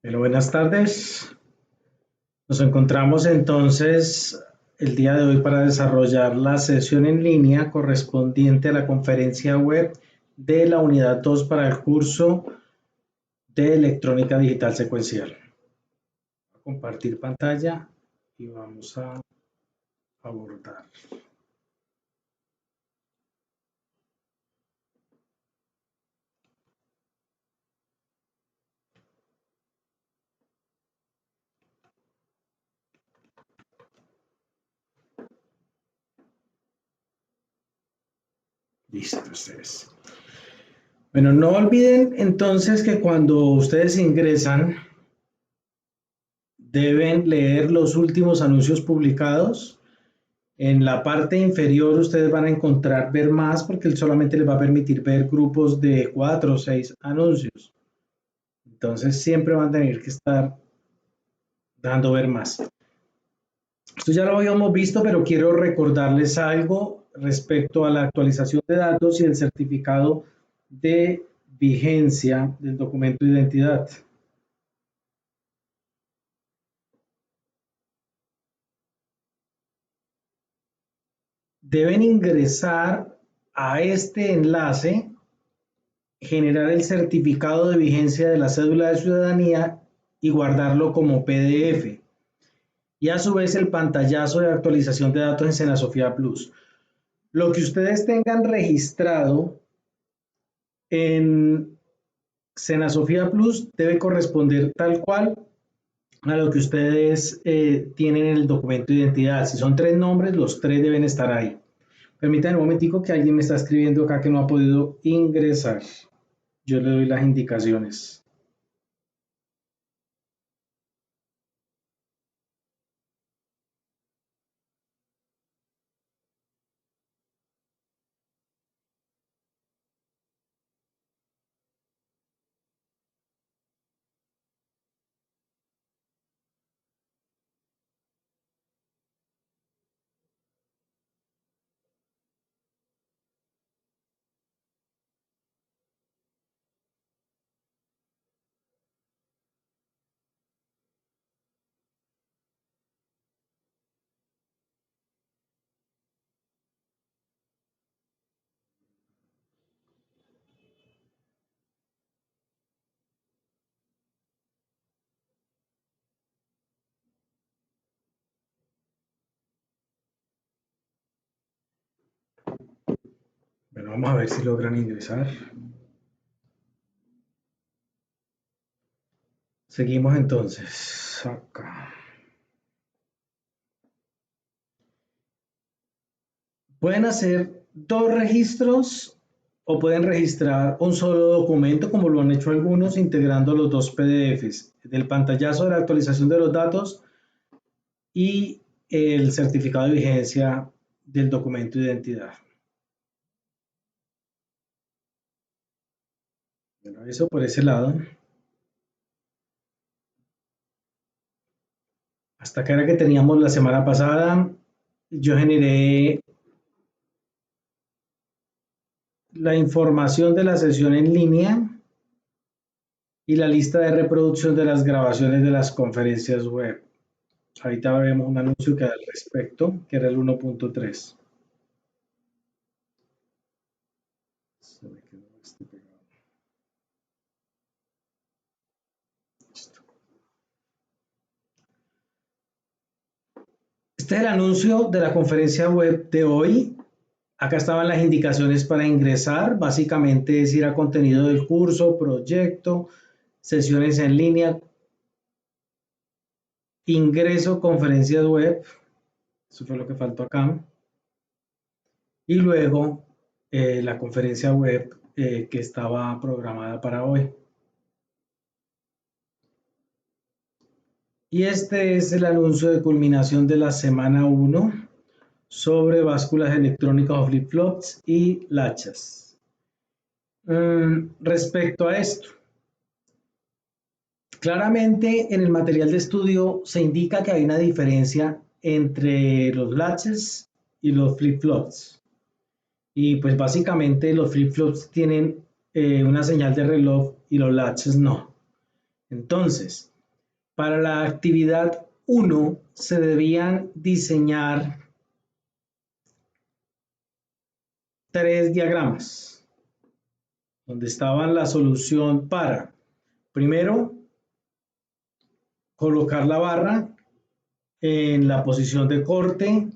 Bueno, buenas tardes. Nos encontramos entonces el día de hoy para desarrollar la sesión en línea correspondiente a la conferencia web de la unidad 2 para el curso de electrónica digital secuencial. Voy a compartir pantalla y vamos a abordar. Listo, ustedes. Bueno, no olviden entonces que cuando ustedes ingresan deben leer los últimos anuncios publicados. En la parte inferior ustedes van a encontrar ver más porque él solamente les va a permitir ver grupos de 4 o 6 anuncios. Entonces siempre van a tener que estar dando ver más. Esto ya lo habíamos visto, pero quiero recordarles algo respecto a la actualización de datos y el certificado de vigencia del documento de identidad. Deben ingresar a este enlace, generar el certificado de vigencia de la cédula de ciudadanía y guardarlo como PDF. Y a su vez el pantallazo de actualización de datos en Senasofía Plus. Lo que ustedes tengan registrado en Senasofía Plus debe corresponder tal cual a lo que ustedes tienen en el documento de identidad. Si son 3 nombres, los 3 deben estar ahí. Permítanme un momentico que alguien me está escribiendo acá que no ha podido ingresar. Yo le doy las indicaciones. Bueno, vamos a ver si logran ingresar. Seguimos entonces acá. Pueden hacer 2 registros o pueden registrar un solo documento, como lo han hecho algunos, integrando los 2 PDFs, del pantallazo de la actualización de los datos y el certificado de vigencia del documento de identidad. Bueno, eso por ese lado. Hasta acá era que teníamos la semana pasada. Yo generé la información de la sesión en línea y la lista de reproducción de las grabaciones de las conferencias web. Ahorita vemos un anuncio que da al respecto, que era el 1.3. Se me quedó este pegado. Listo. Este es el anuncio de la conferencia web de hoy. Acá estaban las indicaciones para ingresar. Básicamente es ir a contenido del curso, proyecto, sesiones en línea, ingreso, conferencias web. Eso fue lo que faltó acá. Y luego la conferencia web que estaba programada para hoy. Y este es el anuncio de culminación de la semana 1 sobre básculas electrónicas o flip-flops y latches. Respecto a esto, claramente en el material de estudio se indica que hay una diferencia entre los latches y los flip-flops. Y pues básicamente los flip-flops tienen una señal de reloj y los latches no. Entonces, Para la actividad 1 se debían diseñar 3 diagramas, donde estaba la solución para, primero, colocar la barra en la posición de corte.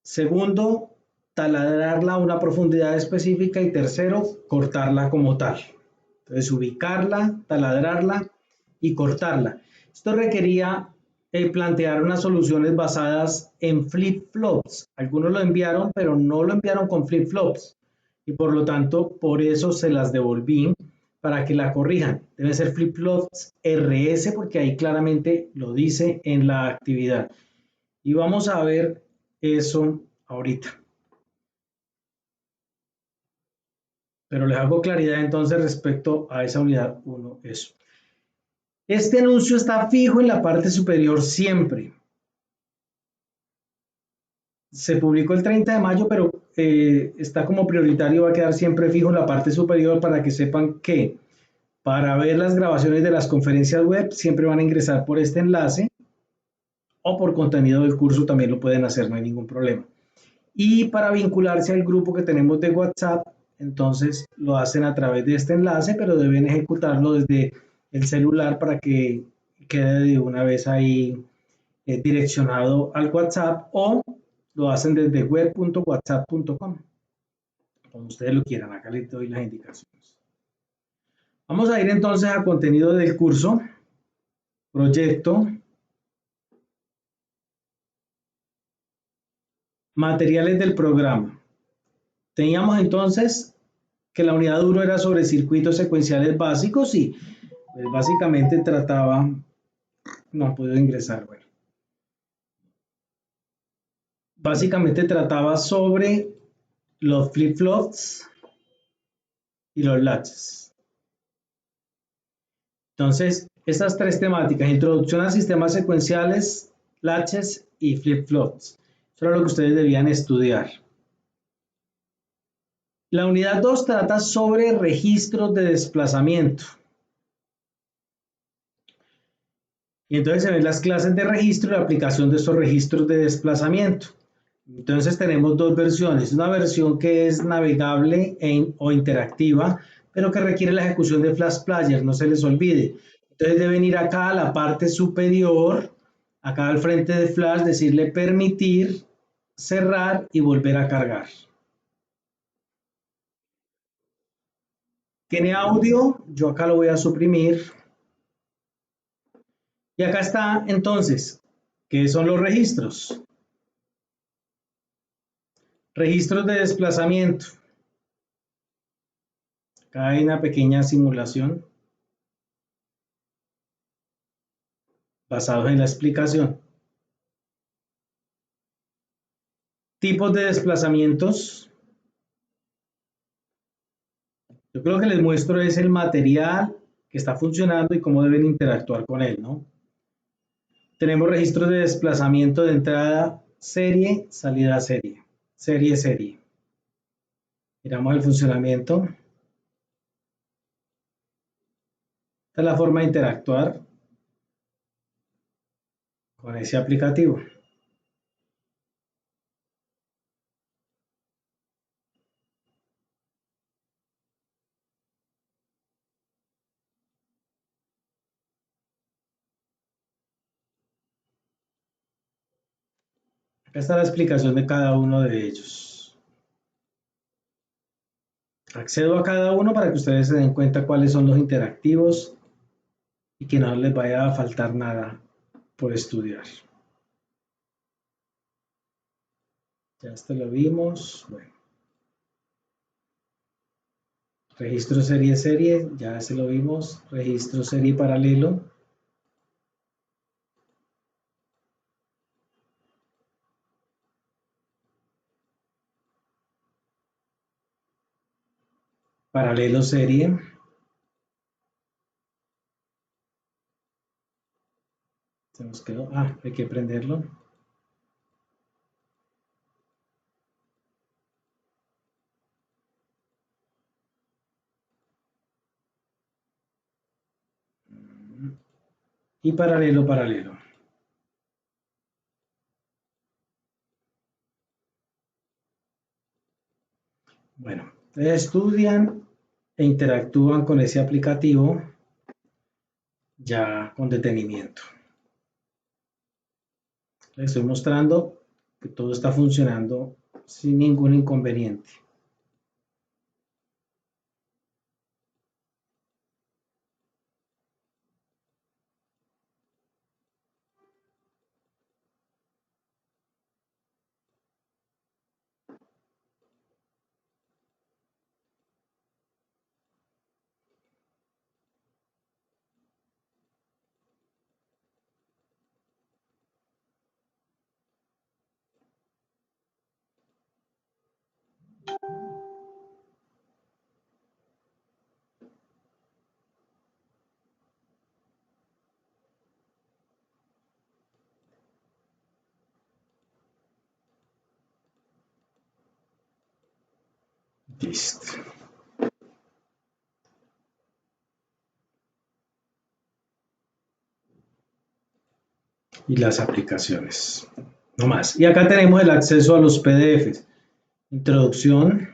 Segundo, taladrarla a una profundidad específica. Y tercero, cortarla como tal. Entonces, ubicarla, taladrarla y cortarla. Esto requería plantear unas soluciones basadas en flip-flops. Algunos lo enviaron, pero no lo enviaron con flip-flops. Y por lo tanto, por eso se las devolví para que la corrijan. Deben ser flip-flops RS porque ahí claramente lo dice en la actividad. Y vamos a ver eso ahorita. Pero les hago claridad entonces respecto a esa unidad 1, eso. Este anuncio está fijo en la parte superior siempre. Se publicó el 30 de mayo, pero está como prioritario, va a quedar siempre fijo en la parte superior para que sepan que para ver las grabaciones de las conferencias web siempre van a ingresar por este enlace o por contenido del curso también lo pueden hacer, no hay ningún problema. Y para vincularse al grupo que tenemos de WhatsApp, entonces lo hacen a través de este enlace, pero deben ejecutarlo desde el celular para que quede de una vez ahí direccionado al WhatsApp, o lo hacen desde web.whatsapp.com, como ustedes lo quieran. Acá les doy las indicaciones. Vamos a ir entonces a contenido del curso, proyecto, materiales del programa. Teníamos entonces que la unidad 1 era sobre circuitos secuenciales básicos y pues básicamente trataba, no puedo ingresar, bueno, básicamente trataba sobre los flip-flops y los latches. Entonces, estas tres temáticas, introducción a sistemas secuenciales, latches y flip-flops, eso era lo que ustedes debían estudiar. La unidad 2 trata sobre registros de desplazamiento. Y entonces se ven las clases de registro y la aplicación de estos registros de desplazamiento. Entonces tenemos dos versiones, una versión que es navegable o interactiva, pero que requiere la ejecución de Flash Player, no se les olvide. Entonces deben ir acá a la parte superior, acá al frente de Flash, decirle permitir, cerrar y volver a cargar. Tiene audio, yo acá lo voy a suprimir. Y acá está entonces, ¿qué son los registros? Registros de desplazamiento. Acá hay una pequeña simulación basados en la explicación. Tipos de desplazamientos. Yo creo que les muestro es el material que está funcionando y cómo deben interactuar con él, ¿no? Tenemos registros de desplazamiento de entrada serie, salida serie, serie. Miramos el funcionamiento. Esta es la forma de interactuar con ese aplicativo. Acá está la explicación de cada uno de ellos. Accedo a cada uno para que ustedes se den cuenta cuáles son los interactivos y que no les vaya a faltar nada por estudiar. Ya esto lo vimos. Bueno. Registro serie, ya se lo vimos. Registro serie paralelo. Paralelo serie. Se nos quedó. Ah, hay que prenderlo. y paralelo, paralelo. Bueno, estudian e interactúan con ese aplicativo ya con detenimiento. Les estoy mostrando que todo está funcionando sin ningún inconveniente. Listo. Y las aplicaciones. No más. Y acá tenemos el acceso a los PDFs. Introducción,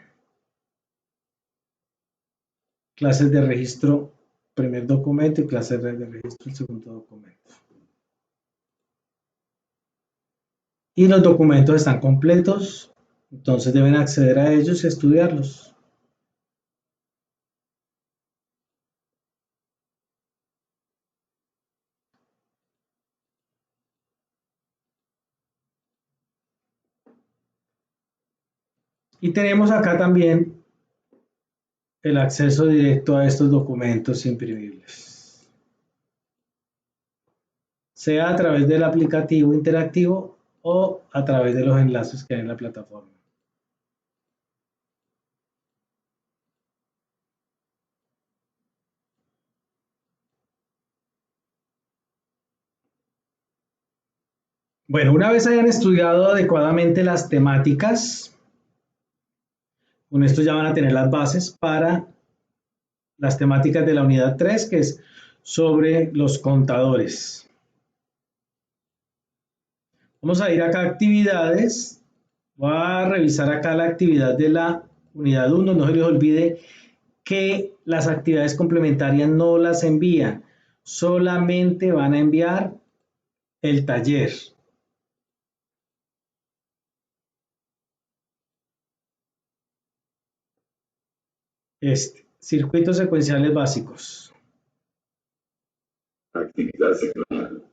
clases de registro, primer documento y clases de registro, el segundo documento. Y los documentos están completos, entonces deben acceder a ellos y estudiarlos. Y tenemos acá también el acceso directo a estos documentos imprimibles, sea a través del aplicativo interactivo o a través de los enlaces que hay en la plataforma. Bueno, una vez hayan estudiado adecuadamente las temáticas, con esto ya van a tener las bases para las temáticas de la unidad 3, que es sobre los contadores. Vamos a ir acá a actividades. Voy a revisar acá la actividad de la unidad 1. No se les olvide que las actividades complementarias no las envían. Solamente van a enviar el taller. Circuitos secuenciales básicos. Actividad secuencial.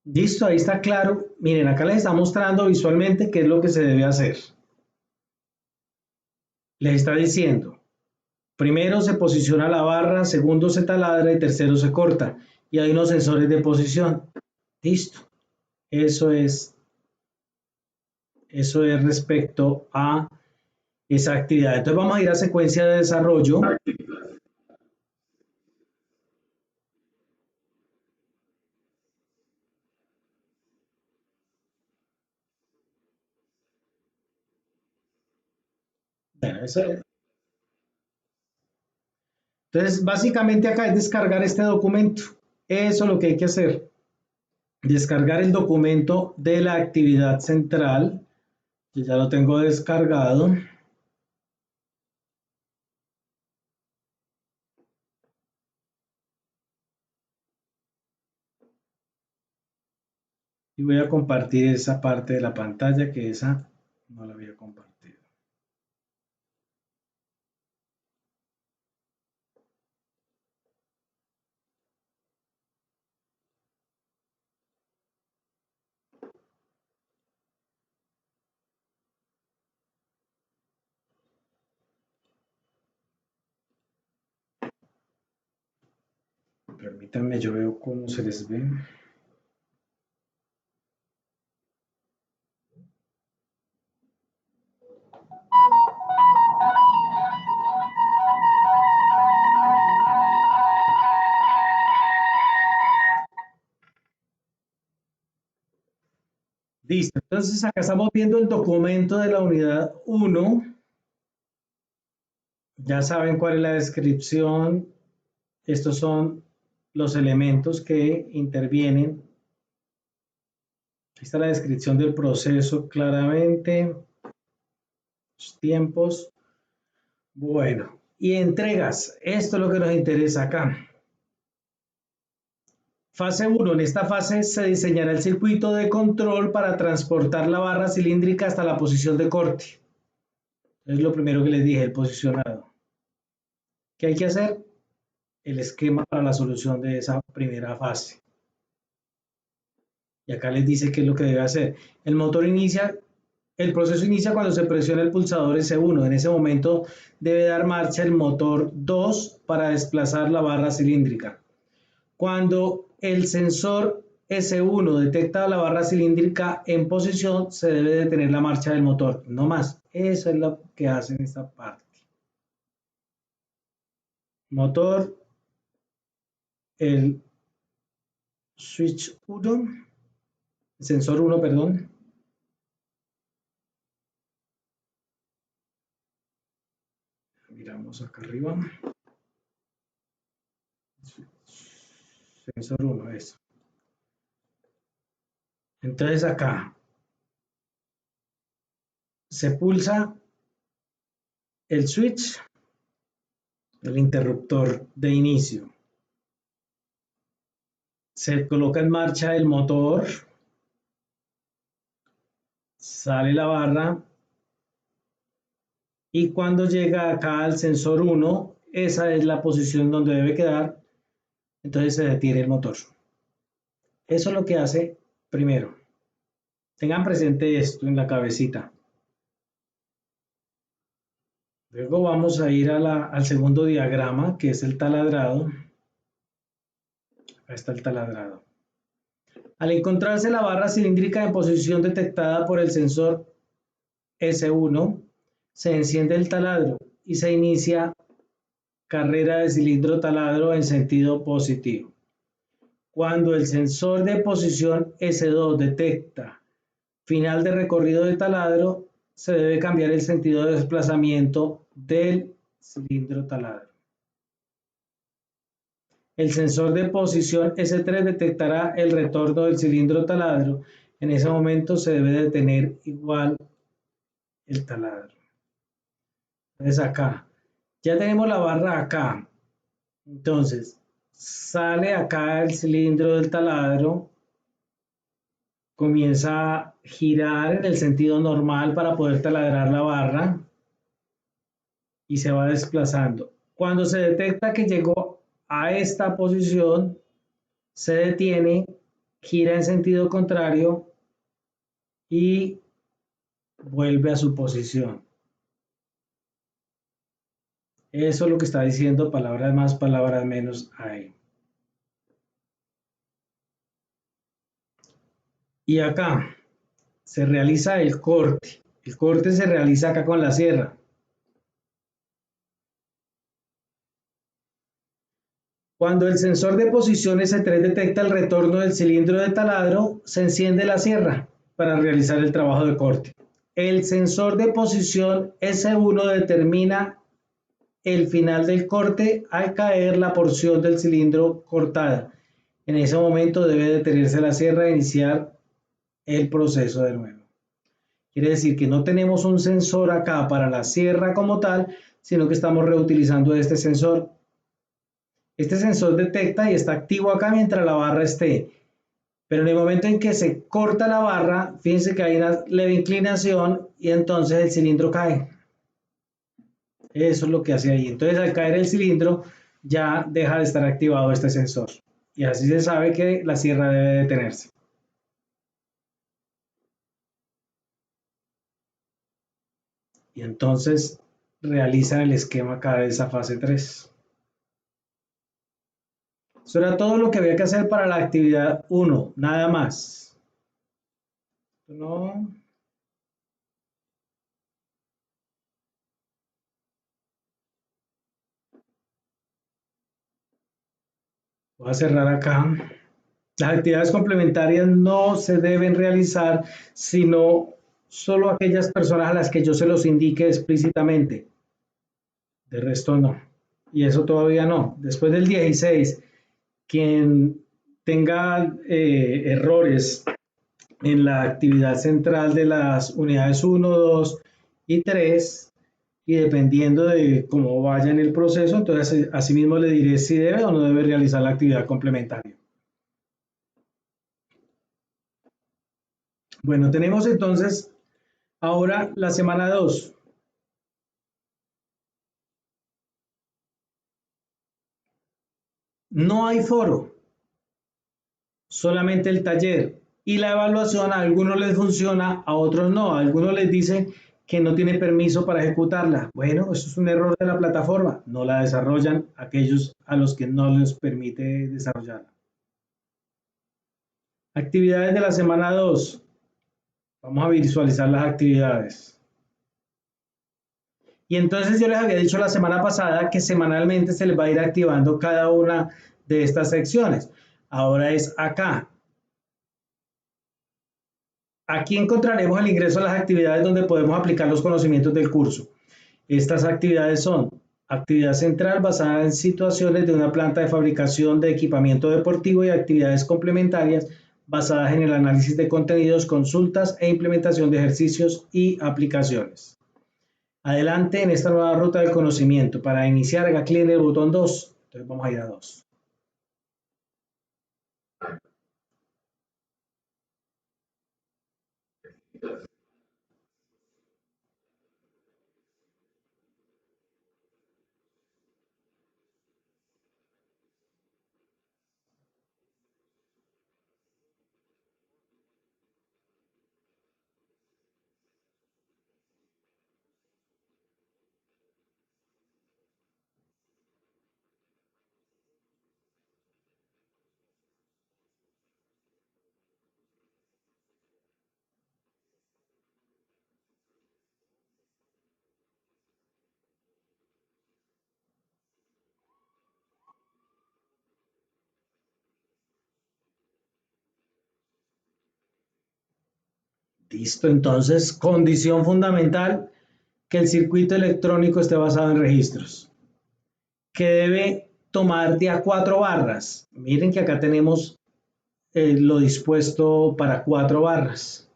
Listo, ahí está claro. Miren, acá les está mostrando visualmente qué es lo que se debe hacer. Les está diciendo, primero se posiciona la barra, segundo se taladra y tercero se corta. Y hay unos sensores de posición. Listo. Eso es respecto a esa actividad. Entonces vamos a ir a secuencia de desarrollo. Bueno, entonces, básicamente acá es descargar este documento. Eso es lo que hay que hacer. Descargar el documento de la actividad central. Yo ya lo tengo descargado. Y voy a compartir esa parte de la pantalla que esa no la había compartido. Permítanme, yo veo cómo se les ve. Listo, entonces acá estamos viendo el documento de la unidad 1. Ya saben cuál es la descripción. Estos son los elementos que intervienen. Aquí está la descripción del proceso claramente. Los tiempos. Bueno, y entregas. Esto es lo que nos interesa acá. Fase 1. En esta fase se diseñará el circuito de control para transportar la barra cilíndrica hasta la posición de corte. Es lo primero que les dije, el posicionado. ¿Qué hay que hacer? El esquema para la solución de esa primera fase. Y acá les dice qué es lo que debe hacer. El motor inicia, el proceso inicia cuando se presiona el pulsador S1. En ese momento debe dar marcha el motor 2 para desplazar la barra cilíndrica. Cuando el sensor S1 detecta la barra cilíndrica en posición, se debe detener la marcha del motor, no más. Eso es lo que hace en esta parte. Motor, el switch 1, el sensor 1, perdón. Miramos acá arriba. Sensor 1, eso. Entonces acá se pulsa el switch, el interruptor de inicio. Se coloca en marcha el motor, sale la barra y cuando llega acá al sensor 1, esa es la posición donde debe quedar, entonces se detiene el motor. Eso es lo que hace primero. Tengan presente esto en la cabecita. Luego vamos a ir al segundo diagrama, que es el taladrado. Acá está el taladrado. Al encontrarse la barra cilíndrica en posición detectada por el sensor S1, se enciende el taladro y se inicia carrera de cilindro taladro en sentido positivo. Cuando el sensor de posición S2 detecta final de recorrido de taladro, se debe cambiar el sentido de desplazamiento del cilindro taladro. El sensor de posición S3 detectará el retorno del cilindro taladro. En ese momento se debe detener igual el taladro. Entonces acá, ya tenemos la barra acá. Entonces, sale acá el cilindro del taladro, comienza a girar en el sentido normal para poder taladrar la barra y se va desplazando. Cuando se detecta que llegó a esta posición, se detiene, gira en sentido contrario y vuelve a su posición. Eso es lo que está diciendo palabras más, palabras menos ahí. Y acá se realiza el corte. El corte se realiza acá con la sierra. Cuando el sensor de posición S3 detecta el retorno del cilindro de taladro, se enciende la sierra para realizar el trabajo de corte. El sensor de posición S1 determina el final del corte al caer la porción del cilindro cortada. En ese momento debe detenerse la sierra e iniciar el proceso de nuevo. Quiere decir que no tenemos un sensor acá para la sierra como tal, sino que estamos reutilizando este sensor. Este sensor detecta y está activo acá mientras la barra esté. Pero en el momento en que se corta la barra, fíjense que hay una leve inclinación y entonces el cilindro cae. Eso es lo que hace ahí. Entonces al caer el cilindro ya deja de estar activado este sensor. Y así se sabe que la sierra debe detenerse. Y entonces realizan el esquema acá de esa fase 3. Eso era todo lo que había que hacer para la actividad 1, nada más. No. Voy a cerrar acá. Las actividades complementarias no se deben realizar sino solo aquellas personas a las que yo se los indique explícitamente. De resto no. Y eso todavía no. Después del 16, quien tenga errores en la actividad central de las unidades 1, 2 y 3, y dependiendo de cómo vaya en el proceso, entonces asimismo le diré si debe o no debe realizar la actividad complementaria. Bueno, tenemos entonces ahora la semana 2. No hay foro, solamente el taller. Y la evaluación a algunos les funciona, a otros no. A algunos les dice que no tiene permiso para ejecutarla. Bueno, eso es un error de la plataforma. No la desarrollan aquellos a los que no les permite desarrollarla. Actividades de la semana 2. Vamos a visualizar las actividades. Y entonces yo les había dicho la semana pasada que semanalmente se les va a ir activando cada una de estas secciones. Ahora es acá. Aquí encontraremos el ingreso a las actividades donde podemos aplicar los conocimientos del curso. Estas actividades son actividad central basada en situaciones de una planta de fabricación de equipamiento deportivo y actividades complementarias basadas en el análisis de contenidos, consultas e implementación de ejercicios y aplicaciones. Adelante en esta nueva ruta del conocimiento. Para iniciar, haga clic en el botón 2. Entonces vamos a ir a 2. Listo, entonces, condición fundamental, que el circuito electrónico esté basado en registros. Que debe tomar de a 4 barras. Miren que acá tenemos lo dispuesto para 4 barras.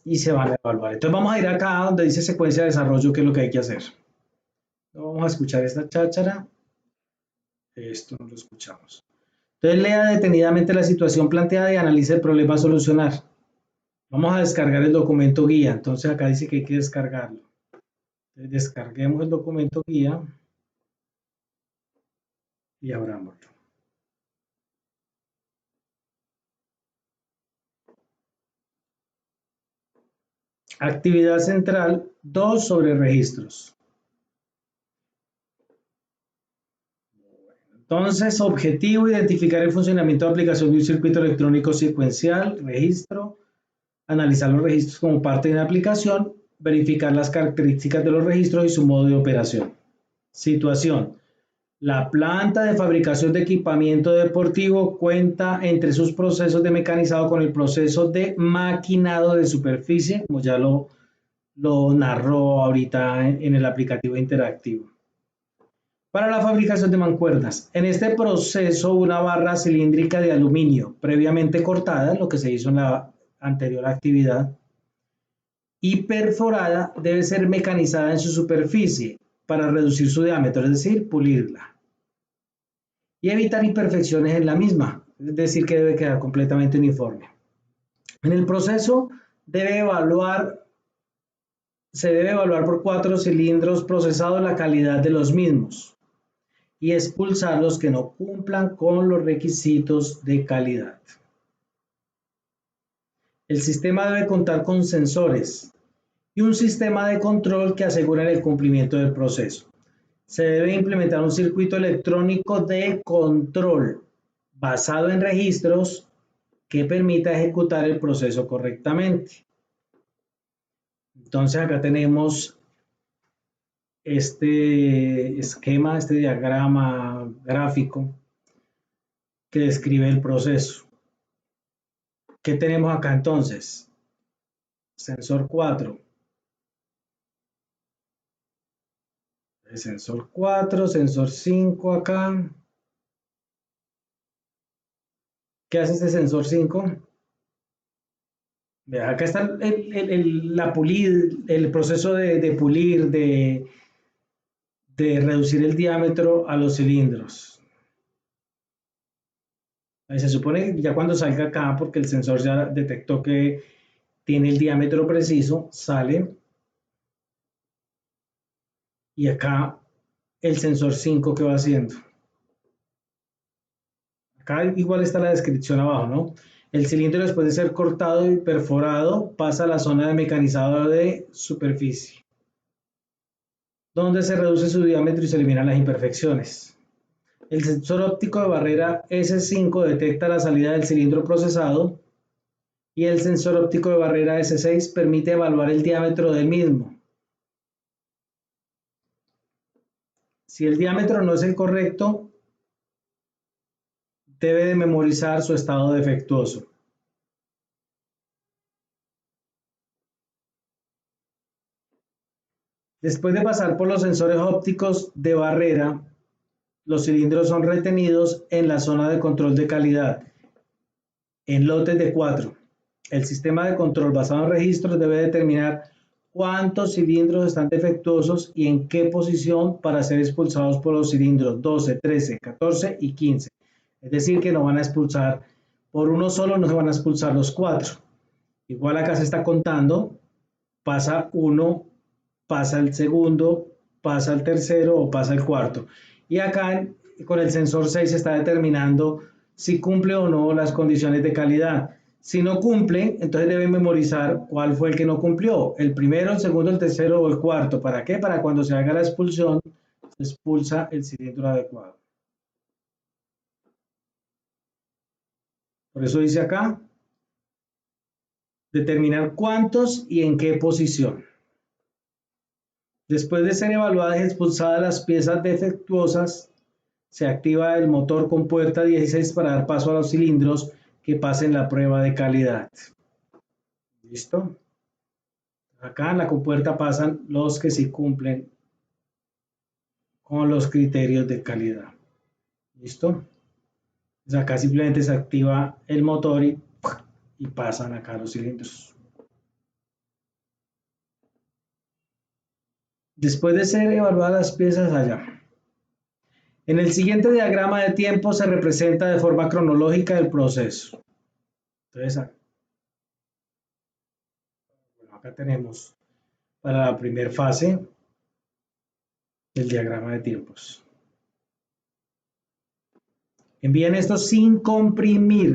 Y se van a evaluar. Entonces vamos a ir acá donde dice secuencia de desarrollo, que es lo que hay que hacer. Vamos a escuchar esta cháchara. Esto no lo escuchamos. Entonces lea detenidamente la situación planteada y analice el problema a solucionar. Vamos a descargar el documento guía. Entonces acá dice que hay que descargarlo. Entonces descarguemos el documento guía y abrámoslo. Actividad central 2 sobre registros. Entonces, objetivo, identificar el funcionamiento de aplicación de un circuito electrónico secuencial, registro, analizar los registros como parte de una aplicación, verificar las características de los registros y su modo de operación. Situación. La planta de fabricación de equipamiento deportivo cuenta entre sus procesos de mecanizado con el proceso de maquinado de superficie, como ya lo narró ahorita en el aplicativo interactivo. Para la fabricación de mancuernas, en este proceso una barra cilíndrica de aluminio previamente cortada, lo que se hizo en la anterior actividad, y perforada debe ser mecanizada en su superficie para reducir su diámetro, es decir, pulirla. Y evitar imperfecciones en la misma, es decir, que debe quedar completamente uniforme. En el proceso se debe evaluar por 4 cilindros procesados la calidad de los mismos y expulsar los que no cumplan con los requisitos de calidad. El sistema debe contar con sensores y un sistema de control que aseguren el cumplimiento del proceso. Se debe implementar un circuito electrónico de control basado en registros que permita ejecutar el proceso correctamente. Entonces acá tenemos este esquema, este diagrama gráfico que describe el proceso. ¿Qué tenemos acá entonces? Sensor 4. El sensor 4, sensor 5 acá. ¿Qué hace este sensor 5? Acá está el proceso de pulir, de reducir el diámetro a los cilindros. Ahí se supone que ya cuando salga acá, porque el sensor ya detectó que tiene el diámetro preciso, sale. Y acá el sensor 5 que va haciendo. Acá igual está la descripción abajo, ¿no? El cilindro, después de ser cortado y perforado, pasa a la zona de mecanizado de superficie, donde se reduce su diámetro y se eliminan las imperfecciones. El sensor óptico de barrera S5 detecta la salida del cilindro procesado y el sensor óptico de barrera S6 permite evaluar el diámetro del mismo. Si el diámetro no es el correcto, debe de memorizar su estado defectuoso. Después de pasar por los sensores ópticos de barrera, los cilindros son retenidos en la zona de control de calidad, en lotes de 4. El sistema de control basado en registros debe determinar cuántos cilindros están defectuosos y en qué posición para ser expulsados por los cilindros 12, 13, 14 y 15. Es decir, que no van a expulsar por uno solo, no se van a expulsar los 4. Igual acá se está contando, pasa uno, pasa el segundo, pasa el tercero o pasa el cuarto. Y acá con el sensor 6 se está determinando si cumple o no las condiciones de calidad. Si no cumple, entonces debe memorizar cuál fue el que no cumplió, el primero, el segundo, el tercero o el cuarto. ¿Para qué? Para cuando se haga la expulsión, se expulsa el cilindro adecuado. Por eso dice acá, determinar cuántos y en qué posición. Después de ser evaluadas y expulsadas las piezas defectuosas, se activa el motor con puerta 16 para dar paso a los cilindros que pasen la prueba de calidad. ¿Listo? Acá en la compuerta pasan los que sí cumplen con los criterios de calidad. ¿Listo? Entonces acá simplemente se activa el motor y pasan acá los cilindros. Después de ser evaluadas las piezas allá. En el siguiente diagrama de tiempo se representa de forma cronológica el proceso. Entonces, bueno, acá tenemos para la primera fase el diagrama de tiempos. Envían esto sin comprimir,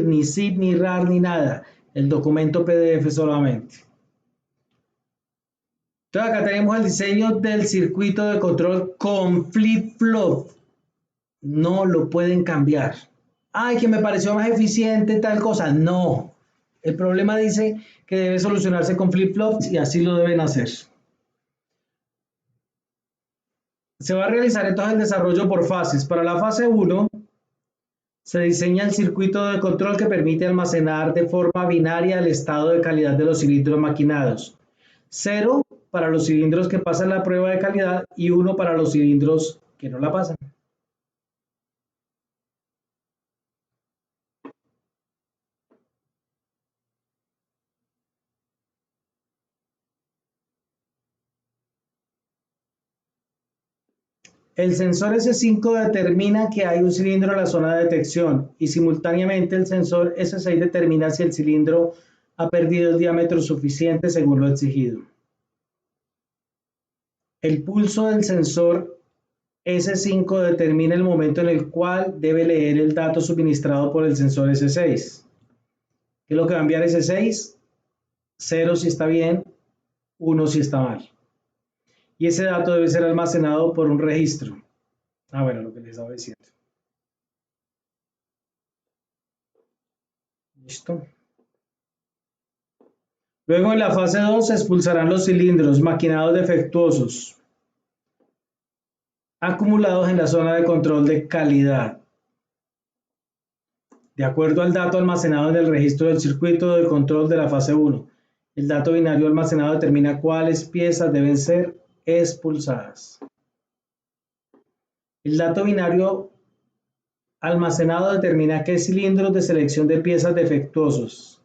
ni zip, ni RAR, ni nada. El documento PDF solamente. Entonces acá tenemos el diseño del circuito de control con flip-flop. No lo pueden cambiar. Ay, que me pareció más eficiente tal cosa. No. El problema dice que debe solucionarse con flip-flops y así lo deben hacer. Se va a realizar entonces el desarrollo por fases. Para la fase 1 se diseña el circuito de control que permite almacenar de forma binaria el estado de calidad de los cilindros maquinados. 0 para los cilindros que pasan la prueba de calidad y 1 para los cilindros que no la pasan. El sensor S5 determina que hay un cilindro en la zona de detección y simultáneamente el sensor S6 determina si el cilindro ha perdido el diámetro suficiente según lo exigido. El pulso del sensor S5 determina el momento en el cual debe leer el dato suministrado por el sensor S6. ¿Qué es lo que va a enviar S6? 0 si está bien, 1 si está mal. y ese dato debe ser almacenado por un registro. Bueno, lo que les estaba diciendo. Listo. Luego en la fase 2 se expulsarán los cilindros maquinados defectuosos acumulados en la zona de control de calidad. De acuerdo al dato almacenado en el registro del circuito de control de la fase 1, el dato binario almacenado determina cuáles piezas deben ser expulsadas. El dato binario almacenado determina qué cilindros de selección de piezas defectuosos,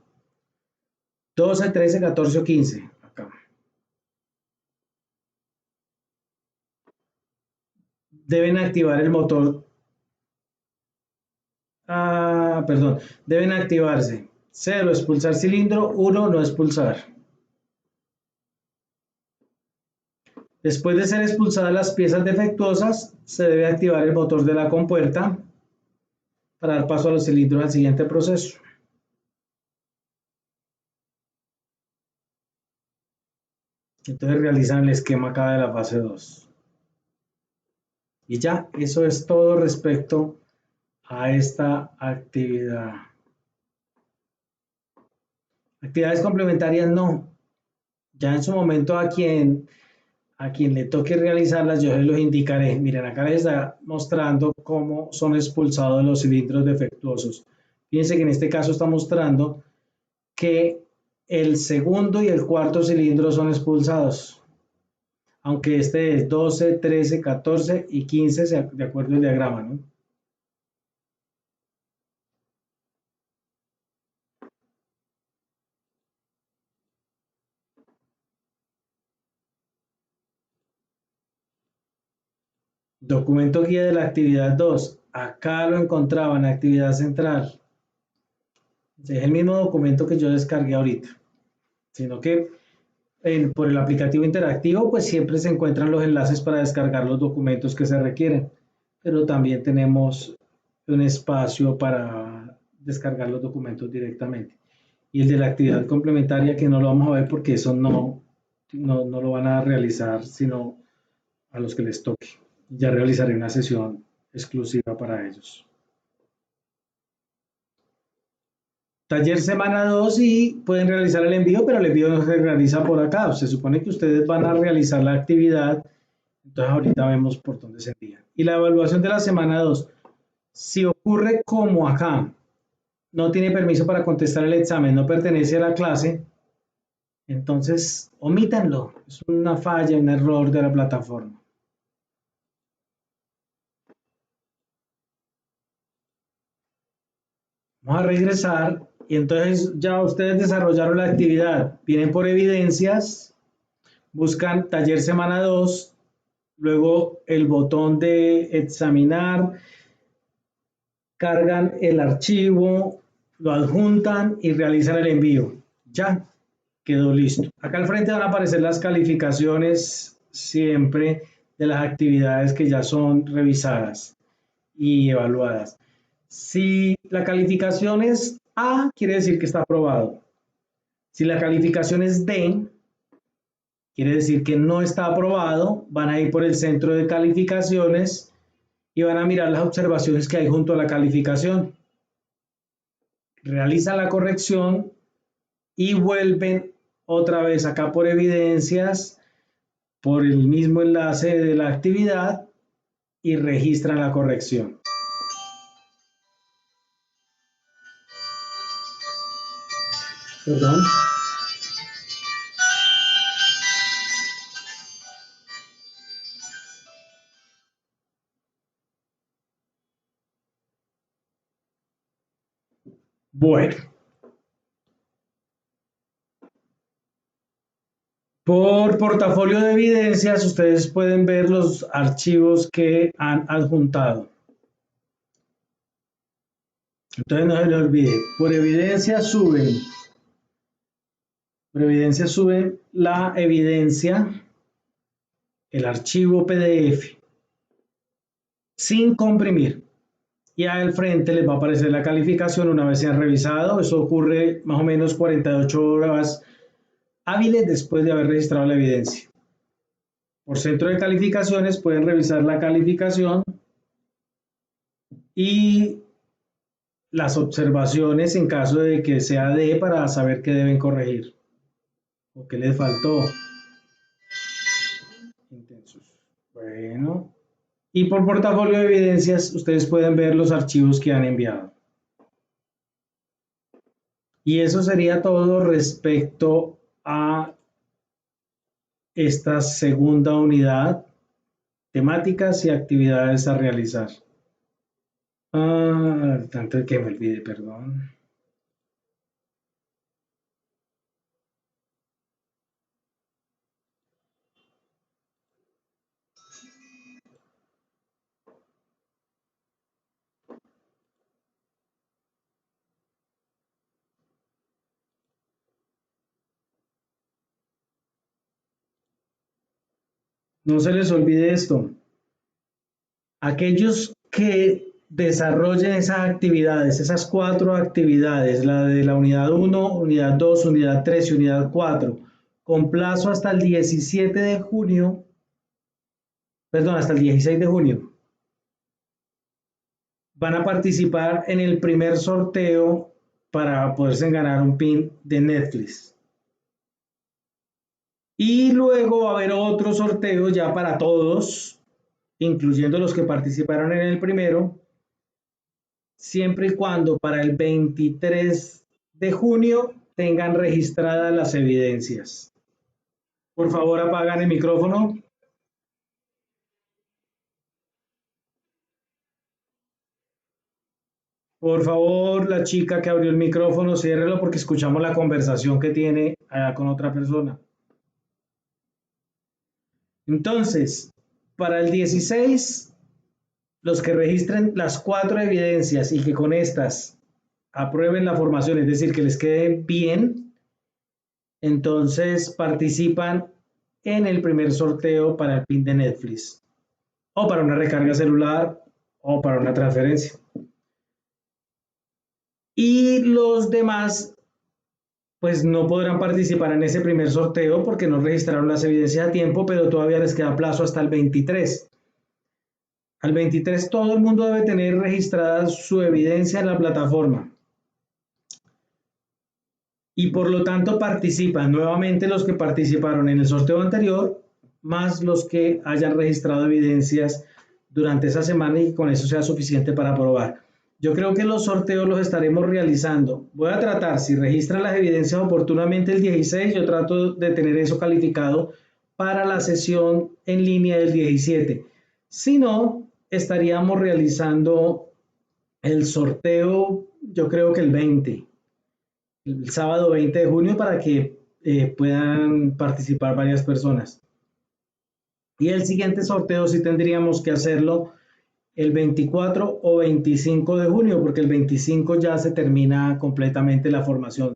12, 13, 14 o 15, acá, deben activar el motor. Deben activarse. 0, expulsar cilindro. 1, no expulsar. Después de ser expulsadas las piezas defectuosas, se debe activar el motor de la compuerta para dar paso a los cilindros al siguiente proceso. Entonces realizan el esquema acá de la fase 2. Y ya, eso es todo respecto a esta actividad. Actividades complementarias no. Ya en su momento a quien le toque realizarlas, yo les los indicaré. Miren, acá les está mostrando cómo son expulsados los cilindros defectuosos. Fíjense que en este caso está mostrando que el segundo y el cuarto cilindro son expulsados. Aunque este es 12, 13, 14 y 15 de acuerdo al diagrama, ¿no? Documento guía de la actividad 2. Acá lo encontraban, actividad central. Es el mismo documento que yo descargué ahorita, sino que por el aplicativo interactivo pues siempre se encuentran los enlaces para descargar los documentos que se requieren, pero también tenemos un espacio para descargar los documentos directamente. Y el de la actividad complementaria que no lo vamos a ver porque eso no lo van a realizar sino a los que les toque. Ya realizaré una sesión exclusiva para ellos. Taller semana 2 y pueden realizar el envío, pero el envío no se realiza por acá. Se supone que ustedes van a realizar la actividad, entonces ahorita vemos por dónde se envía. Y la evaluación de la semana 2. Si ocurre como acá, no tiene permiso para contestar el examen, no pertenece a la clase, entonces omítanlo. Es una falla, un error de la plataforma. Vamos a regresar y entonces ya ustedes desarrollaron la actividad. Vienen por evidencias, buscan taller semana 2, luego el botón de examinar, cargan el archivo, lo adjuntan y realizan el envío. Ya quedó listo. Acá al frente van a aparecer las calificaciones siempre de las actividades que ya son revisadas y evaluadas. Si la calificación es A, quiere decir que está aprobado. Si la calificación es D, quiere decir que no está aprobado. Van a ir por el centro de calificaciones y van a mirar las observaciones que hay junto a la calificación. Realizan la corrección y vuelven otra vez acá por evidencias, por el mismo enlace de la actividad y registran la corrección. Perdón. Bueno. Por portafolio de evidencias, ustedes pueden ver los archivos que han adjuntado. Entonces no se les olvide, por evidencia suben la evidencia, el archivo PDF, sin comprimir. Y al frente les va a aparecer la calificación una vez se han revisado. Eso ocurre más o menos 48 horas hábiles después de haber registrado la evidencia. Por centro de calificaciones pueden revisar la calificación y las observaciones en caso de que sea D para saber qué deben corregir o qué les faltó. Intensos. Bueno. Y por portafolio de evidencias, ustedes pueden ver los archivos que han enviado. Y eso sería todo respecto a esta segunda unidad, temáticas y actividades a realizar. Tanto que me olvide, perdón. No se les olvide esto. Aquellos que desarrollen esas actividades, esas 4 actividades, la de la unidad 1, unidad 2, unidad 3 y unidad 4, con plazo hasta el 17 de junio, perdón, hasta el 16 de junio, van a participar en el primer sorteo para poderse ganar un pin de Netflix. Y luego va a haber otro sorteo ya para todos, incluyendo los que participaron en el primero, siempre y cuando para el 23 de junio tengan registradas las evidencias. Por favor, apagan el micrófono. Por favor, la chica que abrió el micrófono, ciérrelo porque escuchamos la conversación que tiene allá con otra persona. Entonces, para el 16, los que registren las 4 evidencias y que con estas aprueben la formación, es decir, que les quede bien, entonces participan en el primer sorteo para el PIN de Netflix, o para una recarga celular, o para una transferencia. Y los demás, pues no podrán participar en ese primer sorteo porque no registraron las evidencias a tiempo, pero todavía les queda plazo hasta el 23. Al 23 todo el mundo debe tener registrada su evidencia en la plataforma. Y por lo tanto participan nuevamente los que participaron en el sorteo anterior, más los que hayan registrado evidencias durante esa semana y con eso sea suficiente para aprobar. Yo creo que los sorteos los estaremos realizando. Voy a tratar, si registran las evidencias oportunamente el 16, yo trato de tener eso calificado para la sesión en línea del 17. Si no, estaríamos realizando el sorteo, yo creo que el sábado 20 de junio para que puedan participar varias personas. Y el siguiente sorteo sí tendríamos que hacerlo el 24 o 25 de junio, porque el 25 ya se termina completamente la formación.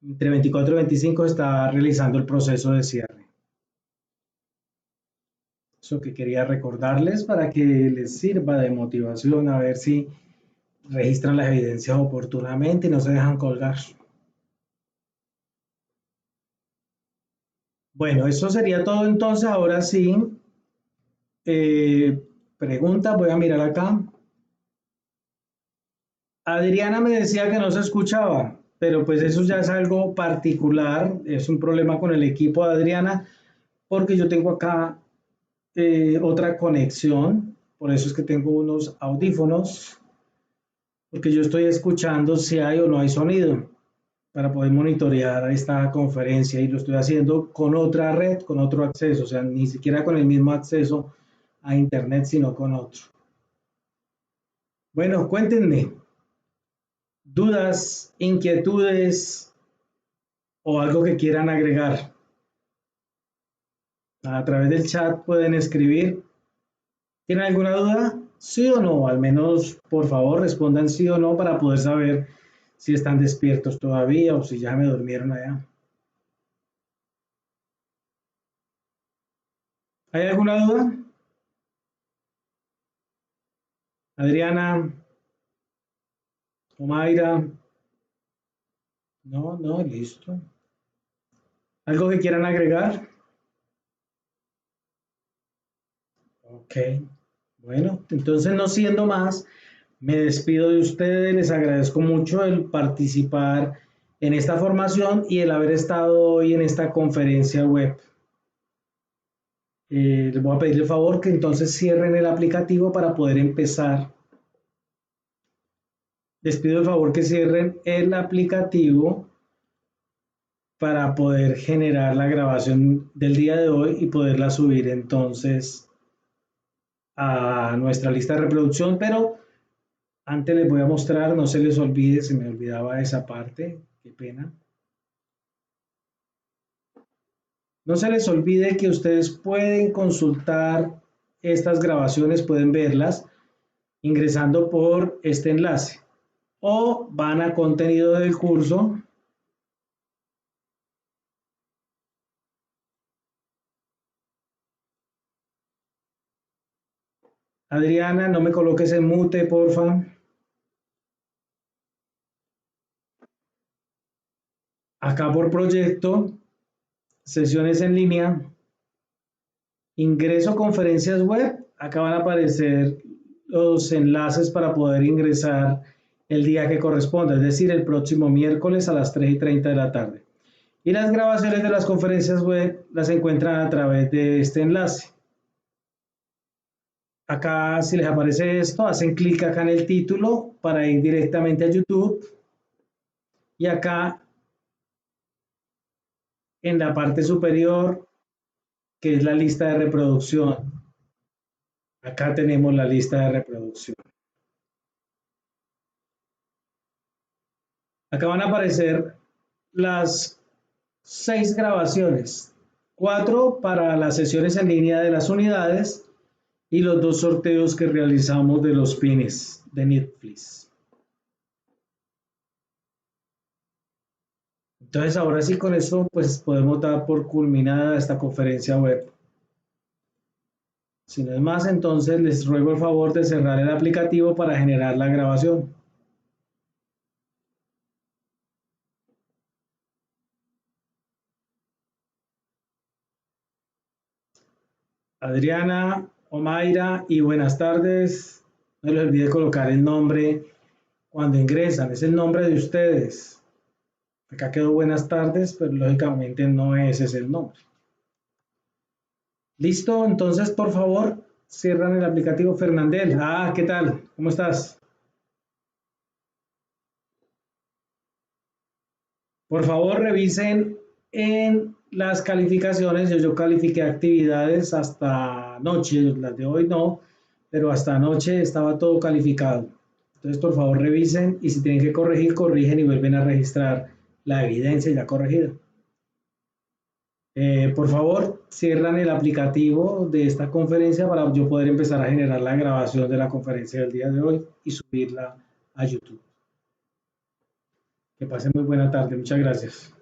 Entre 24 y 25 está realizando el proceso de cierre. Eso que quería recordarles para que les sirva de motivación a ver si registran las evidencias oportunamente y no se dejan colgar. Bueno, eso sería todo entonces. Ahora sí, pregunta, voy a mirar acá. Adriana me decía que no se escuchaba, pero pues eso ya es algo particular, es un problema con el equipo de Adriana, porque yo tengo acá otra conexión, por eso es que tengo unos audífonos, porque yo estoy escuchando si hay o no hay sonido para poder monitorear esta conferencia y lo estoy haciendo con otra red, con otro acceso, o sea, ni siquiera con el mismo acceso a internet, sino con otro. Bueno, cuéntenme, dudas, inquietudes o algo que quieran agregar. A través del chat pueden escribir. ¿Tienen alguna duda? ¿Sí o no? Al menos, por favor, respondan sí o no para poder saber si están despiertos todavía o si ya me durmieron allá. ¿Hay alguna duda? Adriana, Omaira. No, no, listo. ¿Algo que quieran agregar? Ok, bueno, entonces no siendo más, me despido de ustedes, les agradezco mucho el participar en esta formación y el haber estado hoy en esta conferencia web. Les voy a pedir el favor que entonces cierren el aplicativo para poder empezar. Les pido el favor que cierren el aplicativo para poder generar la grabación del día de hoy y poderla subir entonces a nuestra lista de reproducción, pero antes les voy a mostrar, no se les olvide, se me olvidaba esa parte, qué pena. No se les olvide que ustedes pueden consultar estas grabaciones, pueden verlas ingresando por este enlace o van a contenido del curso. Adriana, no me coloques en mute, porfa. Acá por proyecto, sesiones en línea, ingreso conferencias web. Acá van a aparecer los enlaces para poder ingresar el día que corresponda, es decir, el próximo miércoles a las 3:30 de la tarde. Y las grabaciones de las conferencias web las encuentran a través de este enlace. Acá, si les aparece esto, hacen clic acá en el título para ir directamente a YouTube. Y acá en la parte superior, que es la lista de reproducción. Acá tenemos la lista de reproducción. Acá van a aparecer las 6 grabaciones, 4 para las sesiones en línea de las unidades y los 2 sorteos que realizamos de los pines de Netflix. Entonces ahora sí con eso pues podemos dar por culminada esta conferencia web. Si no es más, entonces les ruego el favor de cerrar el aplicativo para generar la grabación. Adriana, Omaira y buenas tardes. No les olvide colocar el nombre cuando ingresan, es el nombre de ustedes. Acá quedó buenas tardes, pero lógicamente no ese es el nombre. Listo, entonces por favor cierran el aplicativo. Fernandel. Ah, ¿qué tal? ¿Cómo estás? Por favor revisen en las calificaciones. Yo califiqué actividades hasta anoche, las de hoy no, pero hasta anoche estaba todo calificado. Entonces por favor revisen y si tienen que corregir, corrigen y vuelven a registrar la evidencia ya corregida. Por favor, cierran el aplicativo de esta conferencia para yo poder empezar a generar la grabación de la conferencia del día de hoy y subirla a YouTube. Que pasen muy buena tarde. Muchas gracias.